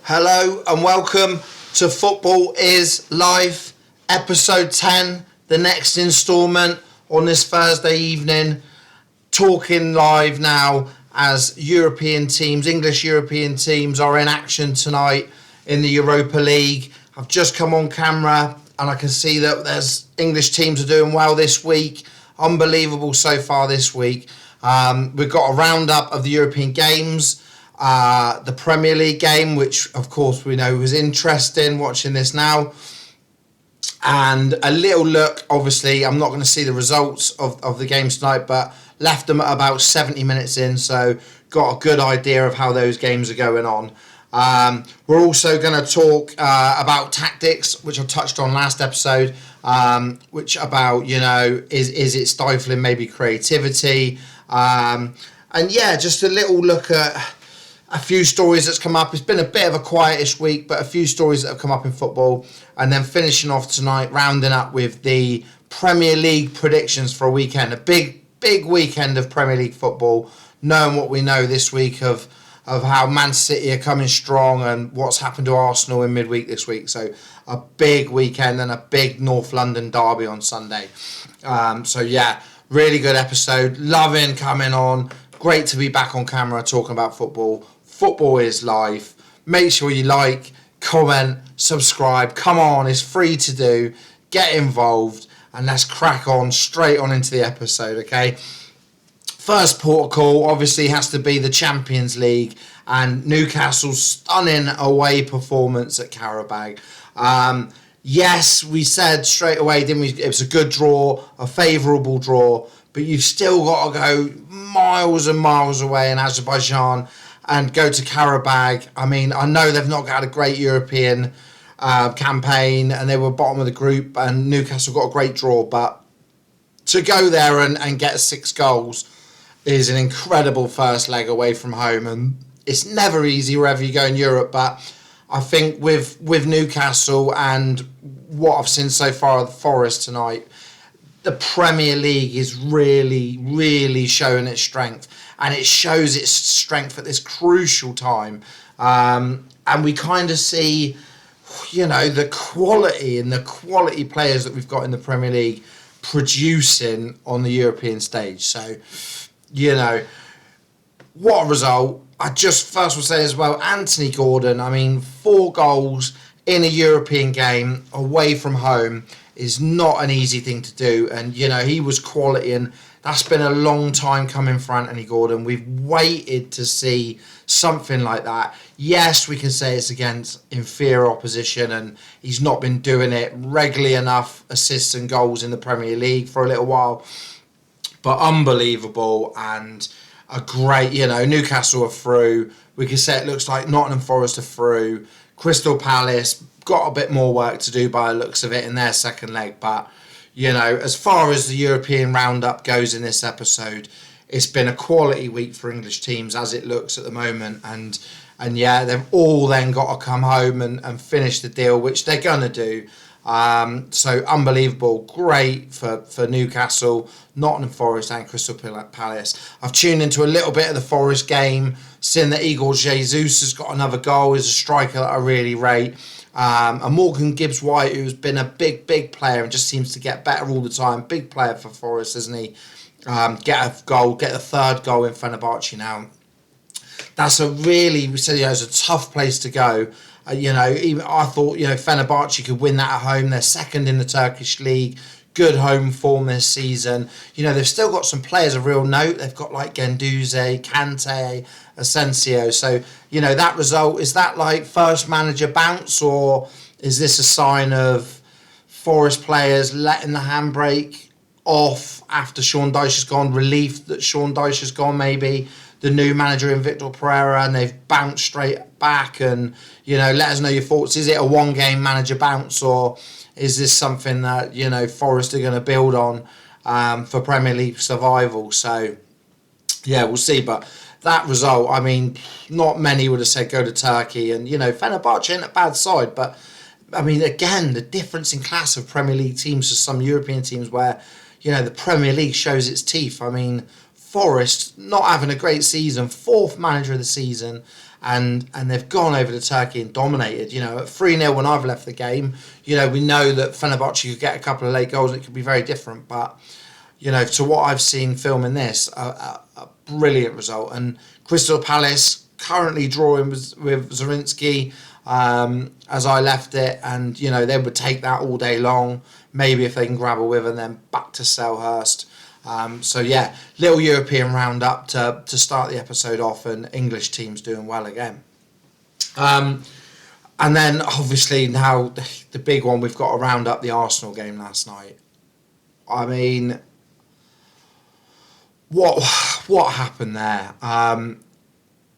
Hello and welcome to Football is Live, episode 10, the next instalment on this Thursday evening. Talking live now as European teams, English European teams are in action tonight in the Europa League. I've just come on camera and I can see that there's English teams are doing well this week. Unbelievable so far this week. We've got a roundup of the European games. The Premier League game, which of course we know was interesting watching this now, and a little look. Obviously I'm not going to see the results of the games tonight, but left them at about 70 minutes in, so got a good idea of how those games are going on. We're also going to talk about tactics, which I touched on last episode, which about, is it stifling maybe creativity, and yeah, just a little look at a few stories that's come up. It's been a bit of a quietish week, but a few stories that have come up in football. And then finishing off tonight, rounding up with the Premier League predictions for a weekend. A big weekend of Premier League football, knowing what we know this week of how Man City are coming strong and what's happened to Arsenal in midweek this week. So a big weekend and a big North London derby on Sunday. So yeah, really good episode. Loving coming on. Great to be back on camera talking about football. Football is live. Make sure you like, comment, subscribe. Come on, it's free to do. Get involved and let's crack on straight on into the episode, okay? First port of call obviously has to be the Champions League and Newcastle's stunning away performance at Karabag. Yes, we said straight away, didn't we? It was a good draw, a favourable draw, but you've still got to go miles and miles away in Azerbaijan and go to Karabag. I mean, I know they've not had a great European campaign and they were bottom of the group and Newcastle got a great draw, but to go there and get 6 goals is an incredible first leg away from home, and it's never easy wherever you go in Europe, but I think with Newcastle and what I've seen so far of the Forest tonight, the Premier League is really, really showing its strength, and it shows its strength at this crucial time. And we kind of see, the quality and the quality players that we've got in the Premier League producing on the European stage. So, what a result. I just first will say as well, Anthony Gordon, 4 goals in a European game away from home is not an easy thing to do, and he was quality, and that's been a long time coming for Anthony Gordon. We've waited to see something like that. Yes, we can say it's against inferior opposition and he's not been doing it regularly enough, assists and goals in the Premier League for a little while, but unbelievable and a great, Newcastle are through. We can say it looks like Nottingham Forest are through. Crystal Palace got a bit more work to do by the looks of it in their second leg, but as far as the European roundup goes in this episode, it's been a quality week for English teams as it looks at the moment, and yeah, they've all then got to come home and finish the deal, which they're gonna do. So unbelievable, great for Newcastle, Nottingham Forest and Crystal Palace. I've tuned into a little bit of the Forest game, seeing that Igor Jesus has got another goal, is a striker that I really rate. And Morgan Gibbs-White, who's been a big player and just seems to get better all the time. Big player for Forest, isn't he? Get a goal, get the 3rd goal in Fenerbahce now. That's it's a tough place to go. Even I thought, Fenerbahce could win that at home. They're 2nd in the Turkish league. Good home form this season. They've still got some players of real note. They've got like Guendouzi, Kante, Asensio. So, that result, is that like first manager bounce, or is this a sign of Forest players letting the handbrake off after Sean Dyche has gone, relief that Sean Dyche has gone, maybe the new manager in Victor Pereira, and they've bounced straight back? And, let us know your thoughts. Is it a one-game manager bounce, or is this something that, Forest are going to build on for Premier League survival? So, yeah, we'll see. But that result, not many would have said go to Turkey. And, Fenerbahce ain't a bad side. But, again, the difference in class of Premier League teams to some European teams where, the Premier League shows its teeth. Forest not having a great season, 4th manager of the season, and they've gone over to Turkey and dominated. At 3-0 when I've left the game, we know that Fenerbahce could get a couple of late goals and it could be very different. But, to what I've seen filming this, a brilliant result. And Crystal Palace currently drawing with Zrinski as I left it. And, they would take that all day long. Maybe if they can grab a with and then back to Selhurst. Little European roundup to start the episode off, and English teams doing well again. And then obviously now the big one, we've got to round up the Arsenal game last night. I mean, what happened there?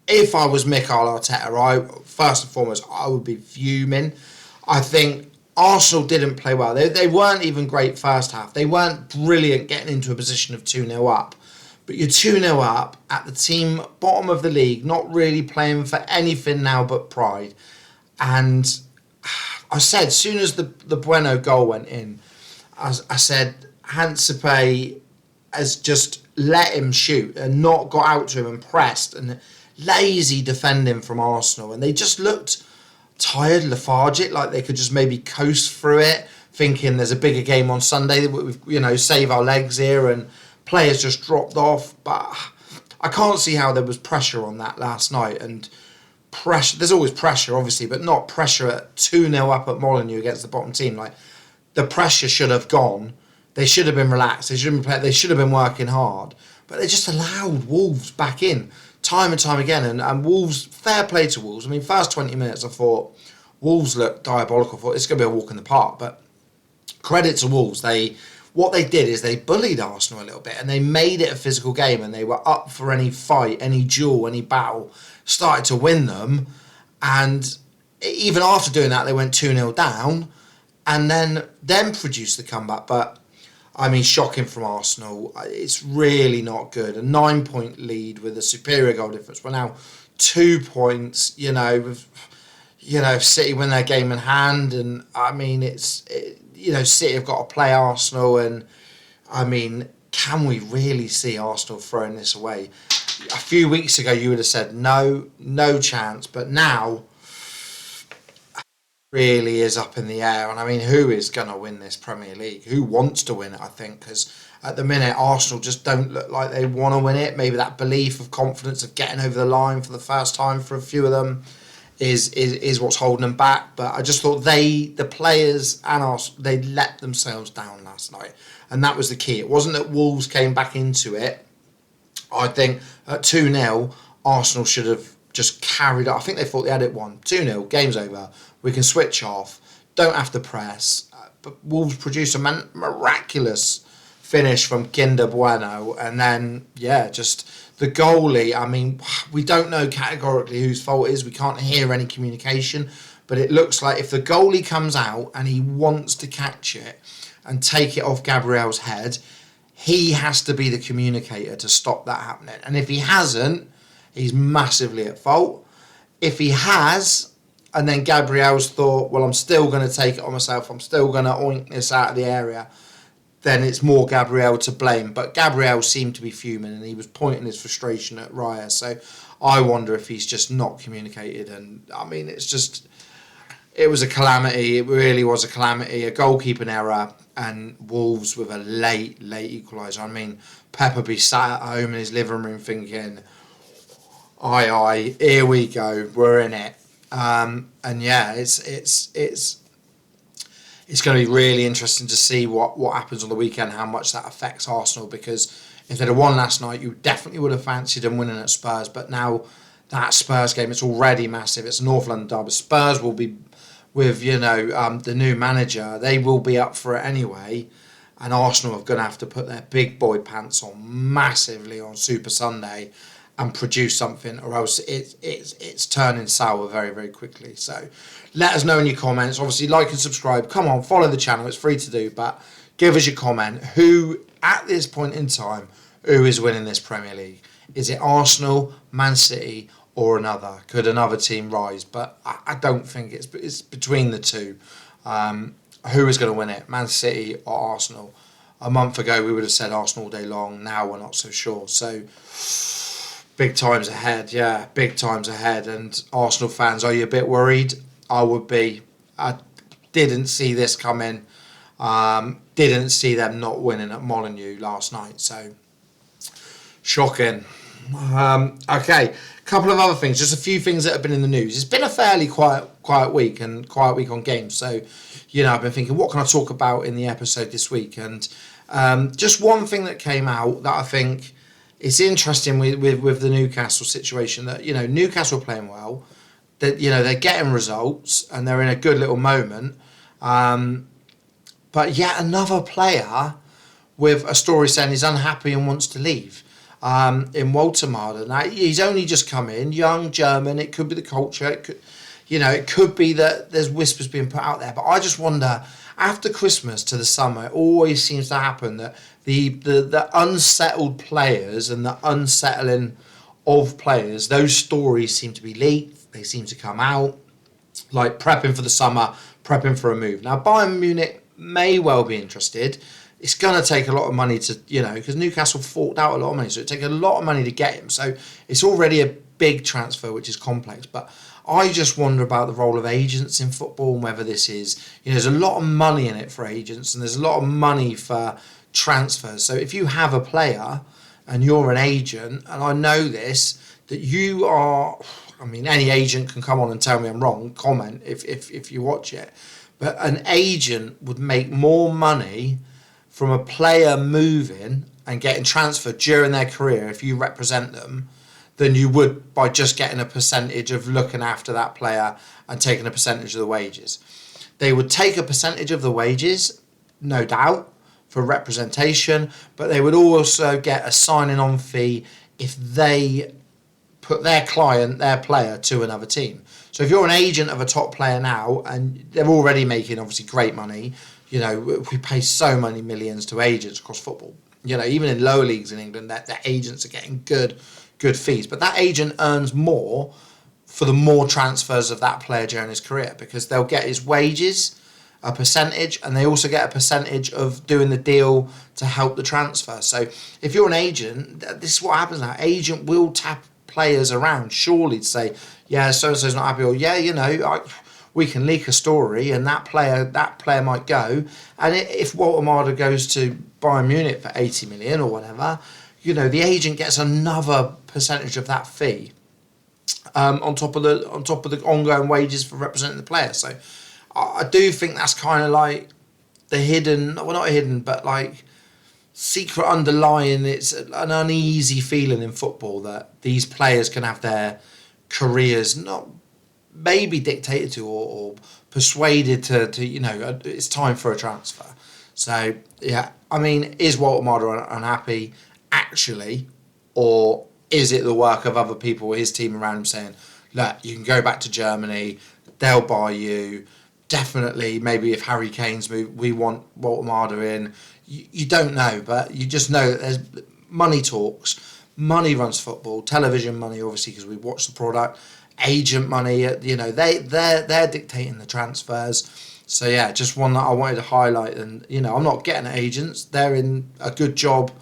If I was Mikel Arteta, first and foremost, I would be fuming. I think Arsenal didn't play well. They weren't even great first half. They weren't brilliant getting into a position of 2-0 up. But you're 2-0 up at the team bottom of the league, not really playing for anything now but pride. And I said, as soon as the Bueno goal went in, I said, Hansipe has just let him shoot and not got out to him and pressed, and lazy defending from Arsenal. And they just looked tired, lethargic, like they could just maybe coast through it, thinking there's a bigger game on Sunday, save our legs here, and players just dropped off. But I can't see how there was pressure on that last night. And pressure, there's always pressure, obviously, but not pressure at 2-0 up at Molineux against the bottom team. Like, the pressure should have gone. They should have been relaxed. They should have been working hard. But they just allowed Wolves back in time and time again. And Wolves, fair play to Wolves. I mean, first 20 minutes I thought Wolves looked diabolical. I thought it's going to be a walk in the park. But credit to Wolves. What they did is they bullied Arsenal a little bit and they made it a physical game, and they were up for any fight, any duel, any battle, started to win them. And even after doing that, they went 2-0 down and then produced the comeback. But I mean, shocking from Arsenal. It's really not good. A 9-point lead with a superior goal difference. We're now 2 points, City win their game in hand. And I mean, City have got to play Arsenal. And I mean, can we really see Arsenal throwing this away? A few weeks ago, you would have said no chance. But now, really is up in the air. And I mean, who is going to win this Premier League? Who wants to win it, I think? Because at the minute, Arsenal just don't look like they want to win it. Maybe that belief of confidence of getting over the line for the first time for a few of them is what's holding them back. But I just thought the players and Arsenal, they let themselves down last night. And that was the key. It wasn't that Wolves came back into it. I think at 2-0, Arsenal should have just carried on. I think they thought they had it won. 2-0, game's over. We can switch off. Don't have to press. But Wolves produced a miraculous finish from Kinder Bueno. And then, just the goalie. I mean, we don't know categorically whose fault it is. We can't hear any communication. But it looks like if the goalie comes out and he wants to catch it and take it off Gabriel's head, he has to be the communicator to stop that happening. And if he hasn't, he's massively at fault. If he has, and then Gabriel's thought, well, I'm still going to take it on myself, I'm still going to oink this out of the area, then it's more Gabriel to blame. But Gabriel seemed to be fuming, and he was pointing his frustration at Raya. So I wonder if he's just not communicated. And I mean, it was a calamity. It really was a calamity. A goalkeeping error, and Wolves with a late equaliser. I mean, Pepper be sat at home in his living room thinking, aye, here we go, we're in it. It's going to be really interesting to see what happens on the weekend, how much that affects Arsenal, because if they'd have won last night, you definitely would have fancied them winning at Spurs. But now that Spurs game, it's already massive. It's a North London derby. Spurs will be with, the new manager. They will be up for it anyway. And Arsenal are going to have to put their big boy pants on massively on Super Sunday and produce something, or else it's turning sour very, very quickly. So let us know in your comments. Obviously, like and subscribe. Come on, follow the channel. It's free to do, but give us your comment. Who, at this point in time, who is winning this Premier League? Is it Arsenal, Man City, or another? Could another team rise? But I don't think it's between the two. Who is going to win it? Man City or Arsenal? A month ago, we would have said Arsenal all day long. Now we're not so sure. So Big times ahead, yeah, big times ahead. And Arsenal fans, are you a bit worried? I would be. I didn't see this coming. Didn't see them not winning at Molineux last night. So shocking. Okay, a couple of other things. Just a few things that have been in the news. It's been a fairly quiet week and quiet week on games. So, I've been thinking, what can I talk about in the episode this week? And just one thing that came out that I think is interesting with the Newcastle situation. That Newcastle are playing well. That they're getting results and they're in a good little moment. But yet another player with a story saying he's unhappy and wants to leave. In Walter. Now, he's only just come in, young German. It could be the culture. It could be that there's whispers being put out there. But I just wonder, after Christmas to the summer, it always seems to happen that the unsettled players and the unsettling of players, those stories seem to be leaked. They seem to come out, like prepping for the summer, prepping for a move. Now, Bayern Munich may well be interested. It's going to take a lot of money to, because Newcastle forked out a lot of money. So it takes a lot of money to get him. So it's already a big transfer, which is complex. But I just wonder about the role of agents in football and whether this is, there's a lot of money in it for agents and there's a lot of money for transfers. So if you have a player and you're an agent, and I know this, that you are, any agent can come on and tell me I'm wrong, comment if you watch it. But an agent would make more money from a player moving and getting transferred during their career, if you represent them, than you would by just getting a percentage of looking after that player and taking a percentage of the wages. They would take a percentage of the wages, no doubt, for representation, but they would also get a signing on fee if they put their player to another team. So if you're an agent of a top player now, and they're already making obviously great money, we pay so many millions to agents across football. Even in lower leagues in England, that agents are getting good fees. But that agent earns more for the more transfers of that player during his career, because they'll get his wages, a percentage, and they also get a percentage of doing the deal to help the transfer. So if you're an agent, this is what happens now. Agent will tap players around, surely, to say, yeah, so-and-so's not happy, or yeah, we can leak a story and that player might go. And if Walter goes to Bayern Munich for 80 million or whatever, the agent gets another percentage of that fee on top of the ongoing wages for representing the player. So I do think that's kind of like the hidden, well, not hidden, but like secret underlying. It's an uneasy feeling in football that these players can have their careers not maybe dictated to or persuaded to it's time for a transfer. So yeah, is Walter unhappy actually, or is it the work of other people, his team around him, saying, look, you can go back to Germany, they'll buy you. Definitely, maybe if Harry Kane's move, we want Walter in. You don't know, but you just know that there's money talks. Money runs football. Television money, obviously, because we watch the product. Agent money, they're dictating the transfers. So yeah, just one that I wanted to highlight. And I'm not getting at agents. They're in a good job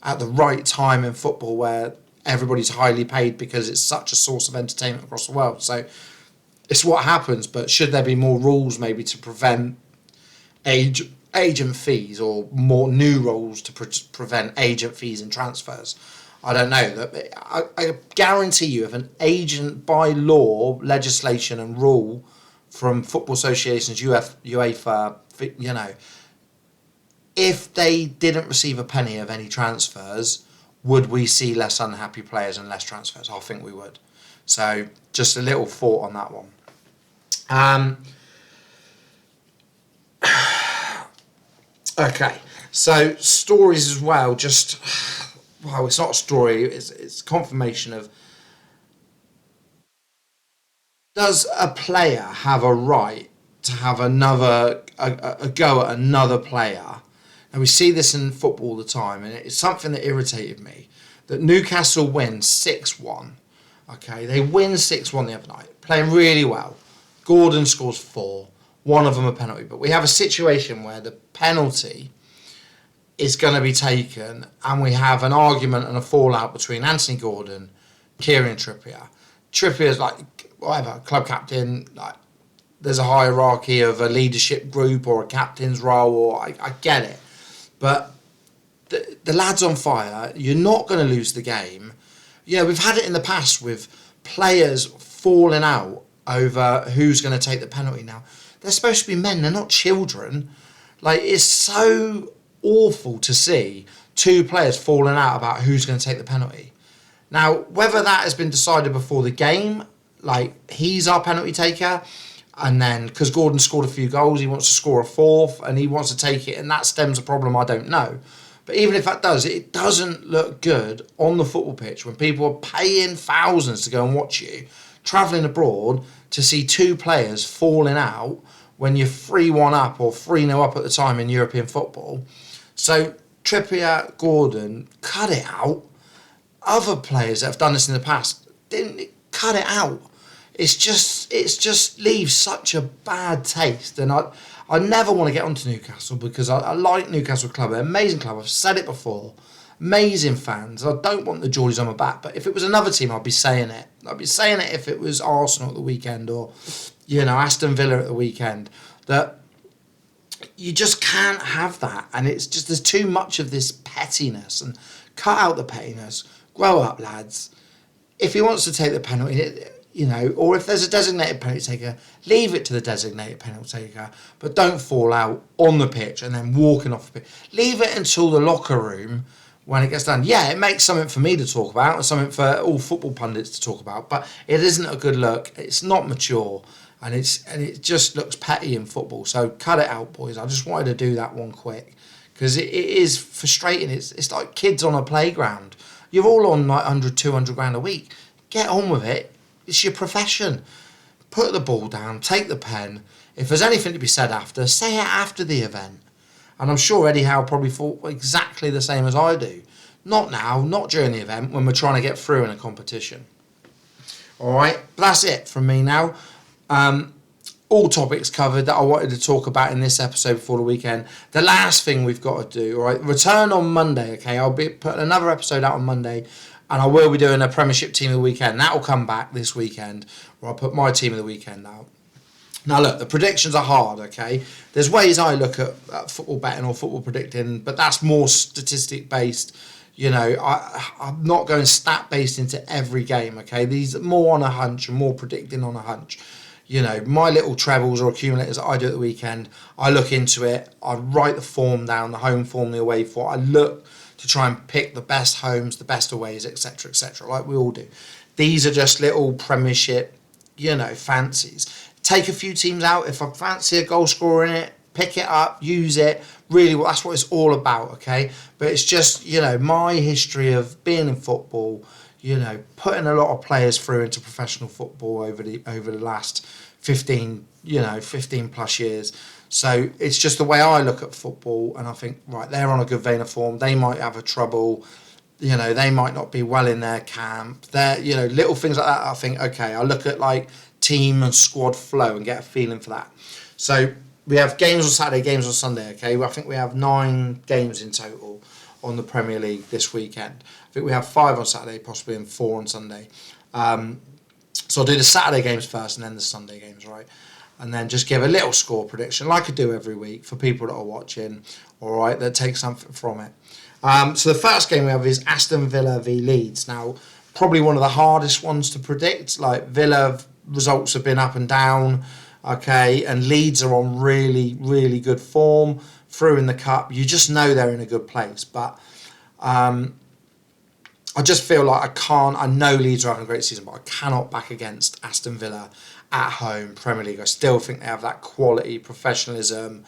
at the right time in football, where everybody's highly paid because it's such a source of entertainment across the world. So it's what happens. But should there be more rules maybe to prevent agent fees, or more new rules to prevent agent fees and transfers? I don't know. I guarantee you, if an agent, by law, legislation and rule from football associations, UEFA, if they didn't receive a penny of any transfers, would we see less unhappy players and less transfers? I think we would. So just a little thought on that one. Okay, so stories as well, just... Well, it's not a story, it's confirmation of, does a player have a right to have a go at another player? And we see this in football all the time, and it's something that irritated me, that Newcastle win 6-1. Okay, they win 6-1 the other night, playing really well. Gordon scores 4, one of them a penalty, but we have a situation where the penalty is going to be taken, and we have an argument and a fallout between Anthony Gordon, Kieran Trippier. Trippier's like, whatever, club captain, like, there's a hierarchy of a leadership group or a captain's role, or I get it. But the lad's on fire. You're not going to lose the game. You know, we've had it in the past with players falling out over who's going to take the penalty now. They're supposed to be men. They're not children. Like, it's so awful to see two players falling out about who's going to take the penalty. Now, whether that has been decided before the game, like, he's our penalty taker, and then because Gordon scored a few goals, he wants to score a fourth, and he wants to take it, and that stems a problem, I don't know. But even if that does, it doesn't look good on the football pitch when people are paying thousands to go and watch you, travelling abroad to see two players falling out when you're 3-1 up or 3-0 up at the time in European football. So Trippier, Gordon, cut it out. Other players that have done this in the past didn't cut it out. It's just leaves such a bad taste, and I never want to get onto Newcastle because I like Newcastle Club, an amazing club. I've said it before, amazing fans. I don't want the Geordies on my back, but if it was another team, I'd be saying it. I'd be saying it if it was Arsenal at the weekend or, you know, Aston Villa at the weekend. That you just can't have that, and it's just there's too much of this pettiness. And cut out the pettiness. Grow up, lads. If he wants to take the penalty, you know, or if there's a designated penalty taker, leave it to the designated penalty taker, but don't fall out on the pitch and then walking off the pitch. Leave it until the locker room when it gets done. Yeah, it makes something for me to talk about and something for all football pundits to talk about, but it isn't a good look. It's not mature, and it just looks petty in football. So cut it out, boys. I just wanted to do that one quick because it is frustrating. It's like kids on a playground. You're all on like 100, 200 grand a week. Get on with it. It's your profession. Put the ball down, take the pen. If there's anything to be said after, say it after the event. And I'm sure Eddie Howe probably thought exactly the same as I do. Not now, not during the event, when we're trying to get through in a competition. All right, but that's it from me now. All topics covered that I wanted to talk about in this episode before the weekend. The last thing we've got to do, all right, return on Monday, okay? I'll be putting another episode out on Monday, and I will be doing a Premiership Team of the Weekend. That will come back this weekend, where I'll put my Team of the Weekend out. Now, look, the predictions are hard, okay? There's ways I look at football betting or football predicting, but that's more statistic-based. You know, I'm not going stat-based into every game, okay? These are more on a hunch and more predicting on a hunch. You know, my little trebles or accumulators that I do at the weekend, I look into it, I write the form down, the home form, the away form. I look to try and pick the best homes, the best aways, etc., like we all do. These are just little Premiership, you know, fancies. Take a few teams out. If I fancy a goal scorer in it, pick it up, use it. Really, that's what it's all about, okay? But it's just, you know, my history of being in football, you know, putting a lot of players through into professional football over the last 15 plus years. So it's just the way I look at football, and I think, right, they're on a good vein of form. They might have a trouble, you know, they might not be well in their camp. They're, you know, little things like that. I think, okay, I look at like team and squad flow and get a feeling for that. So we have games on Saturday, games on Sunday, okay? I think we have 9 games in total on the Premier League this weekend. I think we have 5 on Saturday, possibly, and 4 on Sunday. So I'll do the Saturday games first and then the Sunday games, right? And then just give a little score prediction, like I do every week, for people that are watching, all right, that take something from it. So the first game we have is Aston Villa v Leeds. Now, probably one of the hardest ones to predict. Like, Villa results have been up and down, okay, and Leeds are on really, really good form through in the cup. You just know they're in a good place, but I just feel like I know Leeds are having a great season, but I cannot back against Aston Villa at home, Premier League. I still think they have that quality, professionalism,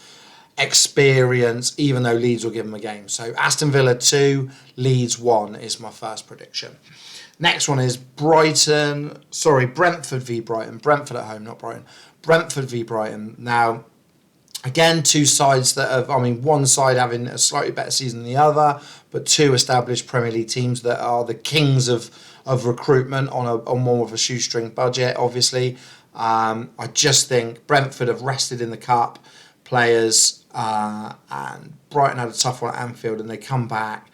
experience, even though Leeds will give them a game. So Aston Villa 2, Leeds 1 is my first prediction. Next one is Brentford v Brighton. Brentford at home, not Brighton. Brentford v Brighton. Now, again, two sides that have, one side having a slightly better season than the other, but two established Premier League teams that are the kings of recruitment on more of a shoestring budget, obviously. I just think Brentford have rested in the cup players, and Brighton had a tough one at Anfield, and they come back.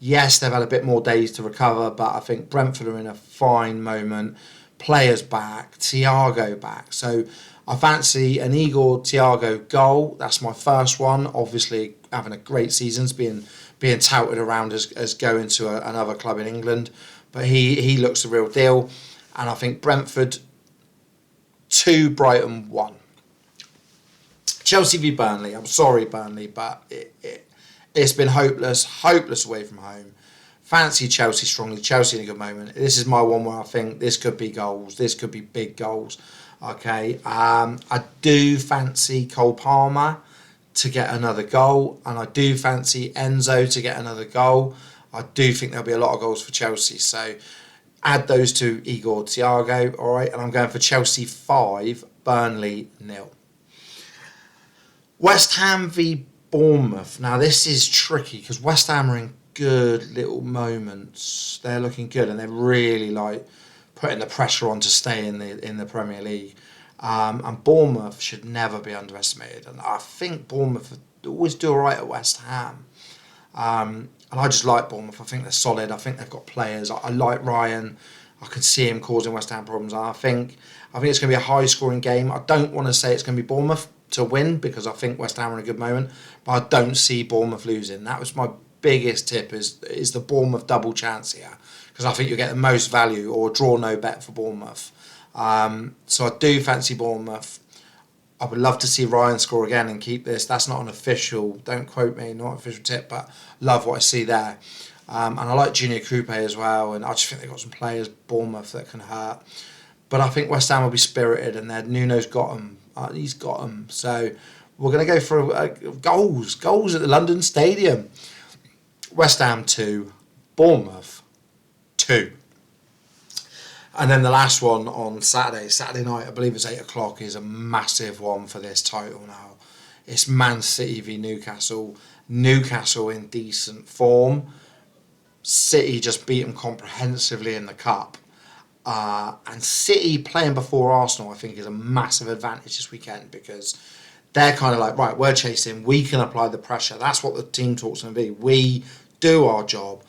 Yes, they've had a bit more days to recover, but I think Brentford are in a fine moment. Players back, Thiago back. So I fancy an Igor Thiago goal. That's my first one. Obviously, having a great season, being touted around as going to another club in England. But he looks the real deal. And I think Brentford 2, Brighton 1. Chelsea v Burnley. I'm sorry, Burnley, but it's been hopeless away from home. Fancy Chelsea strongly. Chelsea in a good moment. This is my one where I think this could be goals. This could be big goals. Okay. I do fancy Cole Palmer to get another goal, and I do fancy Enzo to get another goal. I do think there'll be a lot of goals for Chelsea. So add those to Igor Thiago. All right, and I'm going for Chelsea 5, Burnley 0. West Ham v Bournemouth. Now this is tricky because West Ham are in good little moments. They're looking good and they're really like putting the pressure on to stay in the Premier League. And Bournemouth should never be underestimated. And I think Bournemouth always do all right at West Ham. And I just like Bournemouth. I think they're solid. I think they've got players. I like Ryan. I can see him causing West Ham problems. I think it's going to be a high-scoring game. I don't want to say it's going to be Bournemouth to win because I think West Ham are in a good moment, but I don't see Bournemouth losing. That was my biggest tip is the Bournemouth double chance here because I think you'll get the most value or draw no bet for Bournemouth. So I do fancy Bournemouth. I would love to see Ryan score again and keep this. That's not an official, don't quote me, not an official tip, but love what I see there. And I like Junior Coupe as well, and I just think they've got some players, Bournemouth, that can hurt. But I think West Ham will be spirited, and Nuno's got them. He's got them. So we're going to go for goals at the London Stadium. West Ham 2, Bournemouth 2. And then the last one on Saturday night, I believe it's 8 o'clock, is a massive one for this title now. It's Man City v Newcastle. Newcastle in decent form. City just beat them comprehensively in the Cup. And City playing before Arsenal, I think, is a massive advantage this weekend because they're kind of like, right, we're chasing, we can apply the pressure. That's what the team talk's going to be. We do our job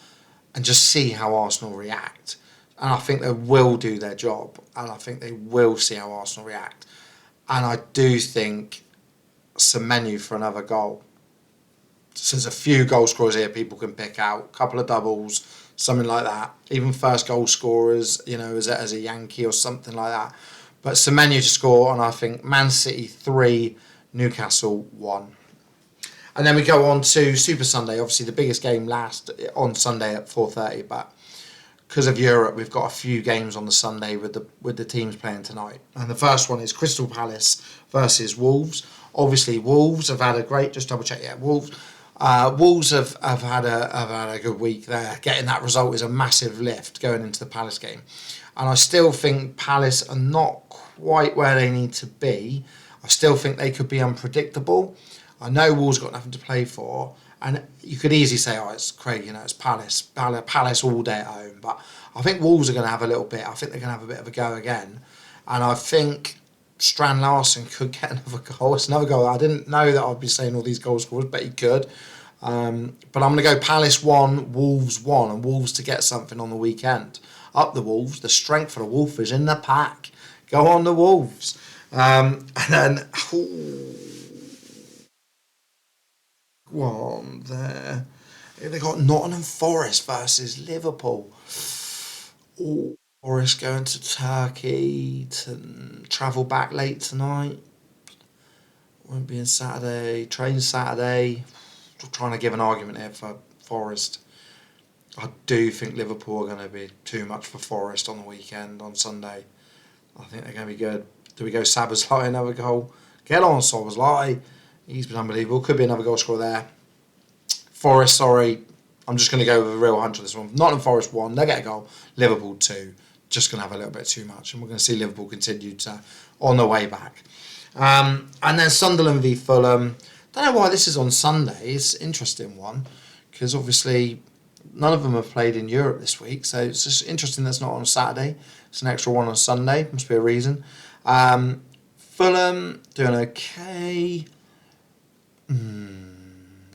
and just see how Arsenal react. And I think they will do their job. And I think they will see how Arsenal react. And I do think some menu for another goal. So there's a few goal scorers here people can pick out. A couple of doubles, something like that. Even first goal scorers, as a Yankee or something like that. But Semenyo to score, and I think Man City 3, Newcastle 1. And then we go on to Super Sunday. Obviously, the biggest game last on Sunday at 4:30. But because of Europe, we've got a few games on the Sunday with the teams playing tonight. And the first one is Crystal Palace versus Wolves. Obviously, Wolves have had a great. Just double check. Yeah, Wolves. Wolves have had a good week there. Getting that result is a massive lift going into the Palace game. And I still think Palace are not quite where they need to be. I still think they could be unpredictable. I know Wolves got nothing to play for. And you could easily say, it's Craig, it's Palace all day at home. But I think Wolves are going to have a little bit. I think they're going to have a bit of a go again. And I think Strand Larsen could get another goal. It's another goal. I didn't know that I'd be saying all these goal scorers, but he could. But I'm going to go Palace 1, Wolves 1, and Wolves to get something on the weekend. Up the Wolves. The strength of the Wolf is in the pack. Go on the Wolves. And then, one there. They got Nottingham Forest versus Liverpool. Forest going to Turkey to travel back late tonight. Won't be in Saturday. Train Saturday. Trying to give an argument here for Forest. I do think Liverpool are going to be too much for Forest on the weekend, on Sunday. I think they're going to be good. Do we go Szoboszlai, another goal? Get on, Szoboszlai. He's been unbelievable. Could be another goal scorer there. Forest, sorry. I'm just going to go with a real hunch on this one. Nottingham Forest 1, they get a goal. Liverpool 2. Just going to have a little bit too much. And we're going to see Liverpool continue on the way back. And then Sunderland v Fulham. Don't know why this is on Sunday. It's an interesting one. Because obviously none of them have played in Europe this week. So it's just interesting that's not on Saturday. It's an extra one on Sunday. Must be a reason. Fulham doing okay.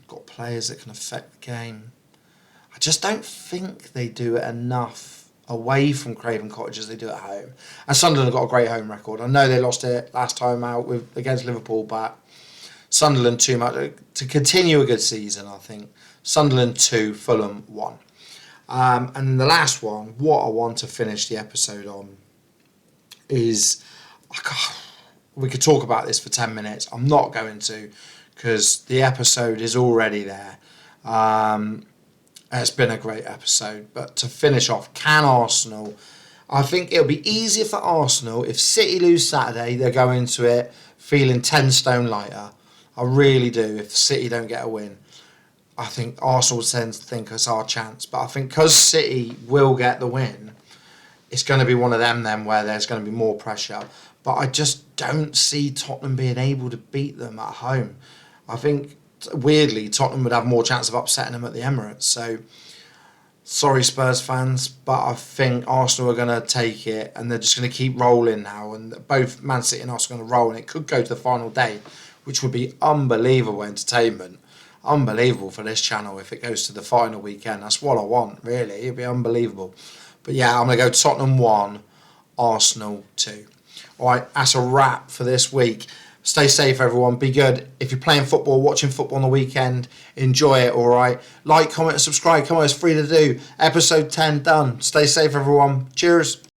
Got players that can affect the game. I just don't think they do it enough away from Craven Cottage as they do at home. And Sunderland have got a great home record. I know they lost it last time out against Liverpool, but Sunderland too much to continue a good season. I think Sunderland 2, Fulham 1. And the last one, what I want to finish the episode on is, we could talk about this for 10 minutes. I'm not going to, because the episode is already there. It's been a great episode. But to finish off, can Arsenal... I think it'll be easier for Arsenal if City lose Saturday, they go into it feeling 10 stone lighter. I really do, if City don't get a win. I think Arsenal tend to think it's our chance. But I think because City will get the win, it's going to be one of them then where there's going to be more pressure. But I just don't see Tottenham being able to beat them at home. I think, weirdly, Tottenham would have more chance of upsetting them at the Emirates. So, sorry Spurs fans, but I think Arsenal are going to take it and they're just going to keep rolling now. And both Man City and Arsenal are going to roll. And it could go to the final day, which would be unbelievable entertainment. Unbelievable for this channel if it goes to the final weekend. That's what I want, really. It'd be unbelievable. But yeah, I'm going to go Tottenham 1, Arsenal 2. All right, that's a wrap for this week. Stay safe, everyone. Be good. If you're playing football, watching football on the weekend, enjoy it, all right? Like, comment, and subscribe. Come on, it's free to do. Episode 10 done. Stay safe, everyone. Cheers.